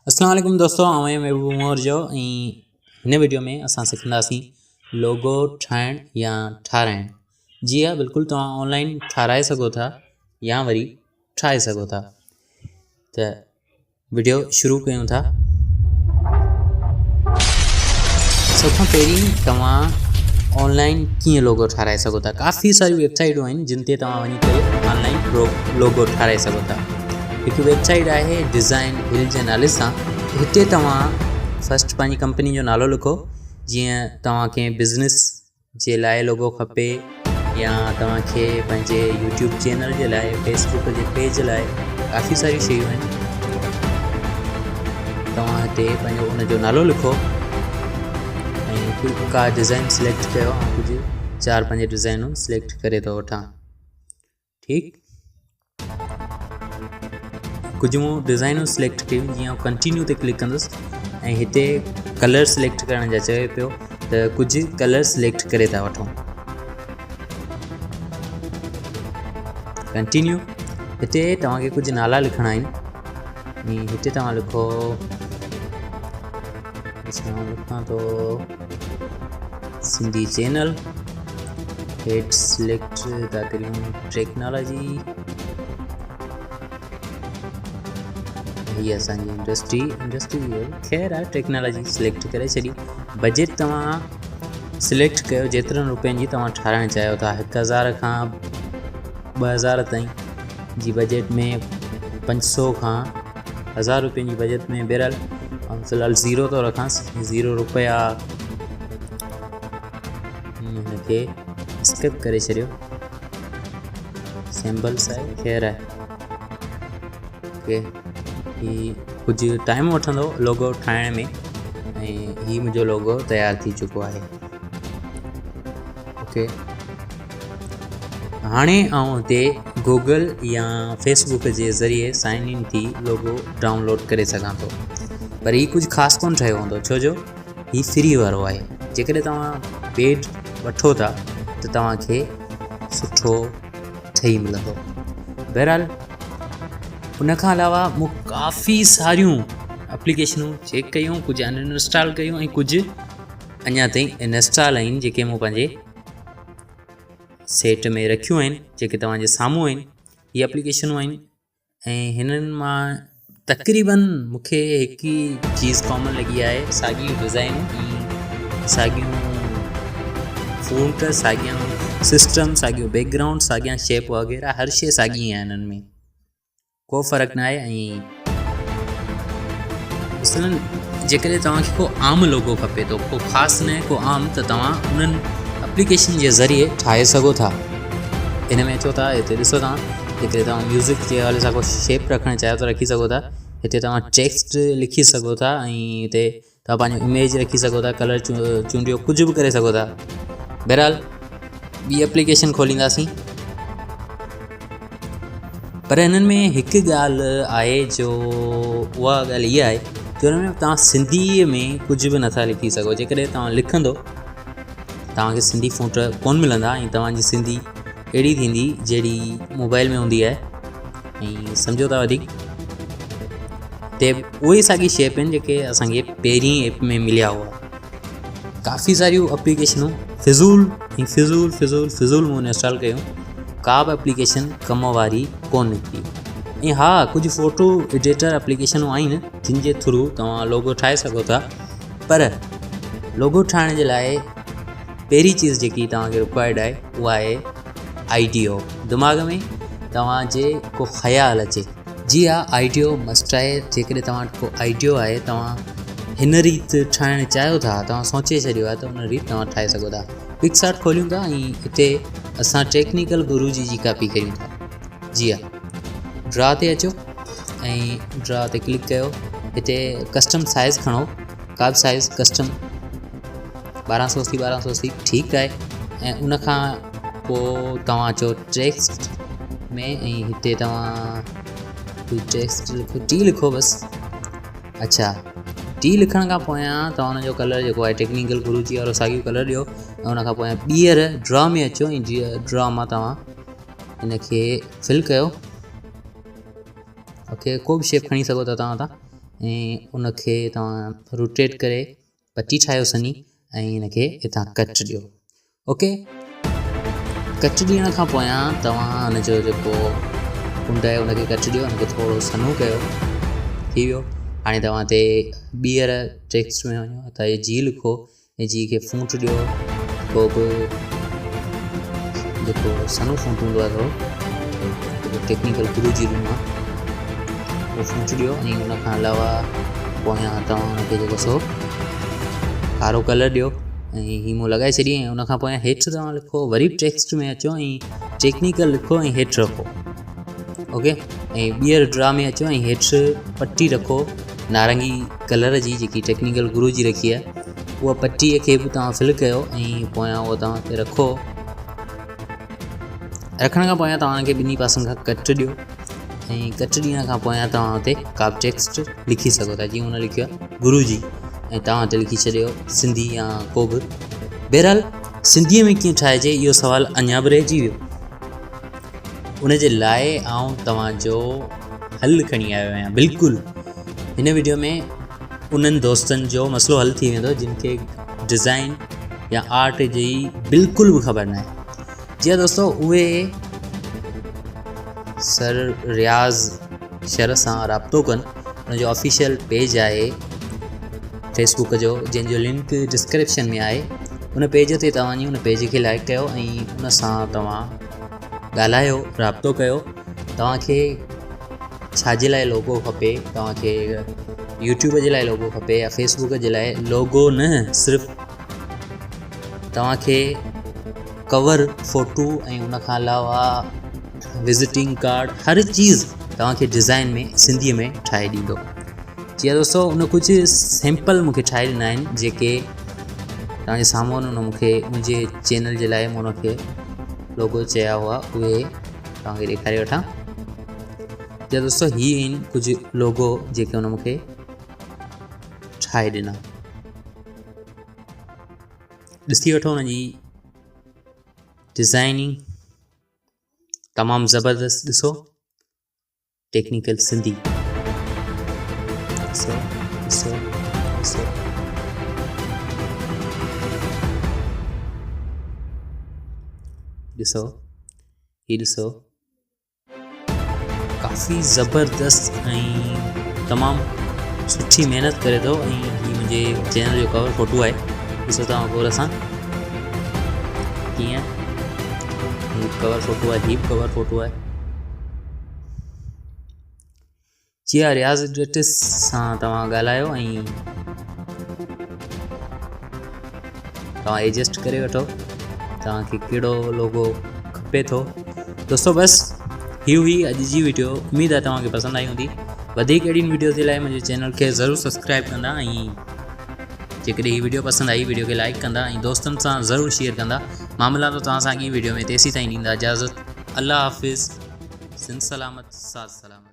अस्सलाम वालेकुम दोस्तों, आउं महबूब उमर जो हिन वीडियो में असां सिखंदासीं लोगो ठाहिण या ठाराइण। जी हाँ, बिल्कुलु तव्हां ऑनलाइन ठाराए सघो था या वरी ठाहे सघो था। त वीडियो शुरू कयूं था। सब खां पहिरीं तव्हां ऑनलाइन कीअं लोगो ठाराए सघो था। काफ़ी सारी वेबसाइटूं आहिनि जिन ते तव्हां वञी करे ऑनलाइन लोगो ठाराए सघो था। हिकु वेबसाइट आहे डिज़ाइन हिल जे नाले सां। हिते तव्हां फस्ट पंहिंजी कंपनी जो नालो लिखो। जीअं तव्हांखे बिज़नेस जे लाइ लोगो खपे या तव्हांखे पंहिंजे यूट्यूब चैनल जे लाइ, फेसबुक जे पेज लाइ, काफ़ी सारी शयूं आहिनि। तव्हां हिते पंहिंजो उनजो नालो लिखो ऐं का डिज़ाइन सिलेक्ट कयो। कुझु 4-5 डिज़ाइनूं सिलेक्ट करे थो वठां। ठीकु, कुछ मूं डिज़ाइनूं सिलेक्ट कयूं। जीअं कंटिन्यू ते क्लिक कंदुसि ऐं हिते कलर सिलेक्ट करण जा चवे पियो त कुझु कलर सिलेक्ट करे था वठूं। कंटिन्यू। हिते तव्हांखे कुझु नाला लिखणा आहिनि। हिते तव्हां लिखो, लिखां थो सिंधी चैनल। हेठि सिलेक्ट था करियूं टेक्नोलॉजी। हीअ असांजी इंडस्ट्री ख़ैर आहे। टेक्नोलॉजी सिलेक्ट करे छॾी। बजट तव्हां सिलेक्ट कयो जेतिरनि रुपयनि जी तव्हां ठाराइणु चाहियो था। 1000 खां 2000 ताईं जी बजट में, 500 खां 1000 रुपयनि जी बजट में। बहरहाल फ़िलहाल 0 थो रखांसि, 0 रुपया। हिनखे स्किप करे छॾियो। सिंबल्स आहे, ख़ैर आहे। ओके, ही कुझु टाइम वठंदो लोगो ठाहिण में ऐं ही मुंहिंजो लोगो तयारु थी चुको आहे। ओके, हाणे आउं हिते गूगल या फेसबुक जे ज़रिए साइन इन थी लोगो डाउनलोड करे सघां थो। पर ही कुझु ख़ासि कोन ठहियो हूंदो, छो जो ही फ्री वारो आहे। जेकॾहिं तव्हां पेड वठो था त तव्हांखे सुठो ठही मिलंदो। बहरहाल उनखां अलावा मूं काफ़ी सारियूं एप्लीकेशनूं चेक कयूं, कुझु अनइंस्टॉल कयूं ऐं कुझु अञा ताईं इंस्टॉल आहिनि, जेके मूं पंहिंजे सेट में रखियूं आहिनि, जेके तव्हांजे साम्हूं आहिनि। इहे एप्लीकेशनूं आहिनि ऐं हिननि मां तक़रीबन मूंखे हिकु ई चीज़ कॉमन लॻी आहे। साॻियूं डिज़ाइनूं ऐं साॻियूं फ़ॉन्ट, साॻियां सिस्टम, साॻियो बैकग्राउंड, साॻियां शेप वग़ैरह, हर शइ साॻी आहे हिननि में, को फ़र्क़ु न आहे। ऐं मसलन जेकॾहिं तव्हांखे को आम लोगो खपे थो, को ख़ासि न, को आम, त तव्हां उन्हनि एप्लीकेशन जे ज़रिए ठाहे सघो था। हिन में अचो था, हिते ॾिसो तव्हां, जेकॾहिं तव्हां म्यूज़िक जे हवाले सां को शेप रखणु चाहियो त रखी सघो था। हिते तव्हां टेक्स्ट लिखी सघो था ऐं हिते तव्हां पंहिंजो इमेज रखी सघो था, कलर चूंडियो, कुझु बि करे सघो था। बहरहाल ॿी एप्लीकेशन खोलींदासीं। पर हिननि में हिकु ॻाल्हि आहे, जो उहा ॻाल्हि इहा आहे जो हिन में तव्हां सिंधीअ में कुझु बि नथा लिखी सघो। जेकॾहिं तव्हां लिखंदो तव्हांखे सिंधी फ़ॉन्ट कोन मिलंदा ऐं तव्हांजी सिंधी अहिड़ी थींदी जहिड़ी मोबाइल में हूंदी आहे। ऐं सम्झो था वधीक ते उहे साॻी शेप आहिनि जेके असांखे पहिरीं ऐप में मिलिया हुआ। काफ़ी सारियूं एप्लीकेशनूं फिज़ूल मूं इंस्टॉल कयूं, का बि एप्लीकेशन कम वारी कोन निकिती। ऐं हा, कुझु फ़ोटो एडिटर एप्लीकेशनूं आहिनि जिन जे थ्रू तव्हां लोगो ठाहे सघो था। पर लोगो ठाहिण जे लाइ पहिरीं चीज़ जेकी तव्हांखे रिक्वायर्ड आहे उहा आहे आइडियो। दिमाग़ में तव्हांजे को ख़्यालु अचे। जी हा, आइडियो मस्ट आहे। जेकॾहिं तव्हां को आइडियो आहे, तव्हां हिन रीति ठाहिणु चाहियो था, तव्हां सोचे छॾियो आहे, त उन रीति तव्हां ठाहे सघो था। पिक्सआर्ट खोलियूं था ऐं हिते असां टेक्निकल गुरुजी जी कॉपी कयूं था। जी हा, ड्रा ते अचो ऐं ड्रा ते क्लिक कयो। हिते कस्टम साइज़ खणो, का बि साइज़ कस्टम, 1280 1280 ठीकु आहे। ऐं उनखां पोइ तव्हां अचो टेक्स्ट में ऐं हिते तव्हां टेक्स्ट लिखो, टी लिखो बसि। अच्छा, टी लिखण खां पोयां तव्हां हुनजो कलर जेको आहे टेक्निकल गुरुजी वारो साॻियो कलर ॾियो। ऐं उनखां पोयां ॿीहर ड्रा में अचो ऐं ड्रा मां तव्हां हिनखे फिल कयो। ओके, को बि शेप खणी सघो था तव्हां। ऐं उनखे तव्हां रोटेट करे पटी ठाहियोसि ऐं इनखे हितां कट ॾियो। ओके, कट ॾियण खां पोयां तव्हां हुनजो जेको कुंड आहे उनखे कट ॾियो, उनखे थोरो सन्हो कयो, थी वियो। हाणे तव्हां हिते ॿीहर टेक्स्ट में वञो, त हे जी लिखो ऐं जी खे फूंट ॾियो, को बि जेको सन्हो फूंट हूंदो आहे थोरो टेक्निकल गुरु जी रूम आहे उहो फूंट ॾियो। ऐं उनखां अलावा पोयां तव्हां हुनखे जेको सो कारो कलर ॾियो ऐं हीमो लॻाए छॾी। ऐं उनखां पोयां हेठि तव्हां लिखो, वरी टेक्स्ट में अचो ऐं टेक्निकल लिखो ऐं हेठि रखो। ओके, ऐं ॿीहर ड्रा में अचो ऐं हेठि पटी रखो नारंगी कलर जी, जेकी टेक्निकल गुरु जी रखी आहे उहा पटीअ खे बि तव्हां फिल कयो ऐं पोयां उहो तव्हां हिते रखो। रखण खां पोयां तव्हां हुनखे ॿिन्ही पासनि खां कट ॾियो ऐं कट ॾियण खां पोयां तव्हां हुते का बि टेक्स्ट लिखी सघो था। जीअं हुन लिखियो आहे गुरु जी ऐं तव्हां हुते लिखी छॾियो सिंधी या को बि। बहरहाल सिंधीअ में कीअं ठाहिजे इहो सुवालु अञा बि रहिजी वियो। उनजे लाइ आउं तव्हांजो हलु खणी आयो आहियां। बिल्कुलु हिन वीडियो में उन्हनि दोस्तनि जो मसइलो हल थी वेंदो जिन खे डिज़ाइन या आर्ट जी बिल्कुलु बि ख़बर न आहे। जीअं दोस्तो उहे सर रियाज़ शर सां राब्तो कनि। उनजो ऑफिशियल पेज आहे फेसबुक जो, जंहिंजो लिंक डिस्क्रिप्शन में आहे। उन पेज ते तव्हां उन पेज खे लाइक कयो ऐं उन सां तव्हां ॻाल्हायो, राब्तो कयो। तव्हांखे छाजे लाइ लोगो खपे, तव्हांखे यूट्यूब जे लाइ लोगो खपे या फेसबुक जे लाइ लोगो न, सिर्फ़ु तव्हांखे कवर फ़ोटू ऐं उनखां अलावा विज़िटिंग कार्ड, हर चीज़ तव्हांखे डिज़ाइन में सिंधीअ में ठाहे ॾींदो। जीअं दोस्तो उन कुझु सैंपल मूंखे ठाहे ॾिना आहिनि जेके तव्हांजे साम्हूं उन मूंखे मुंहिंजे चैनल जे लाइ मां उनखे लोगो चया हुआ, उहे तव्हांखे ॾेखारे वठां। जीअं दोस्तो हीअ आहिनि कुझु लोगो जेके हुन मूंखे ठाहे ॾिना। ॾिसी वठो हुनजी डिज़ाइनिंग तमामु ज़बरदस्त। ॾिसो टेक्निकल सिंधी, ॾिसो ॾिसो ॾिसो ॾिसो ही ॾिसो, काफ़ी ज़बरदस्त ऐं तमामु सुठी महिनत करे थो। ऐं हीअ मुंहिंजे चैनल जो कवर फ़ोटो आहे, ॾिसो तव्हां गौर सां कीअं हीअ कवर फ़ोटो आहे, हीअ कवर फ़ोटो आहे। जीअं रियाज़ एडिटर्स सां तव्हां ॻाल्हायो ऐं तव्हां एडजस्ट करे वठो तव्हांखे कहिड़ो लोगो खपे थो। दोस्तो बसि ही हुई अॼु जी वीडियो। उमेदु आहे तव्हांखे पसंदि आई हूंदी। वधीक अहिड़ी वीडियो जे लाइ मुंहिंजे चैनल खे ज़रूरु सब्सक्राइब कंदा ऐं जेकॾहिं हीअ वीडियो पसंदि आई वीडियो खे लाइक कंदा ऐं दोस्तनि सां ज़रूरु शेयर कंदा। मां मिलां थो तव्हां सां वीडियो में, तेसीं ताईं ॾींदा इजाज़त। अल्लाह हाफ़िज़, सिंध सलामत, साथ सलामत।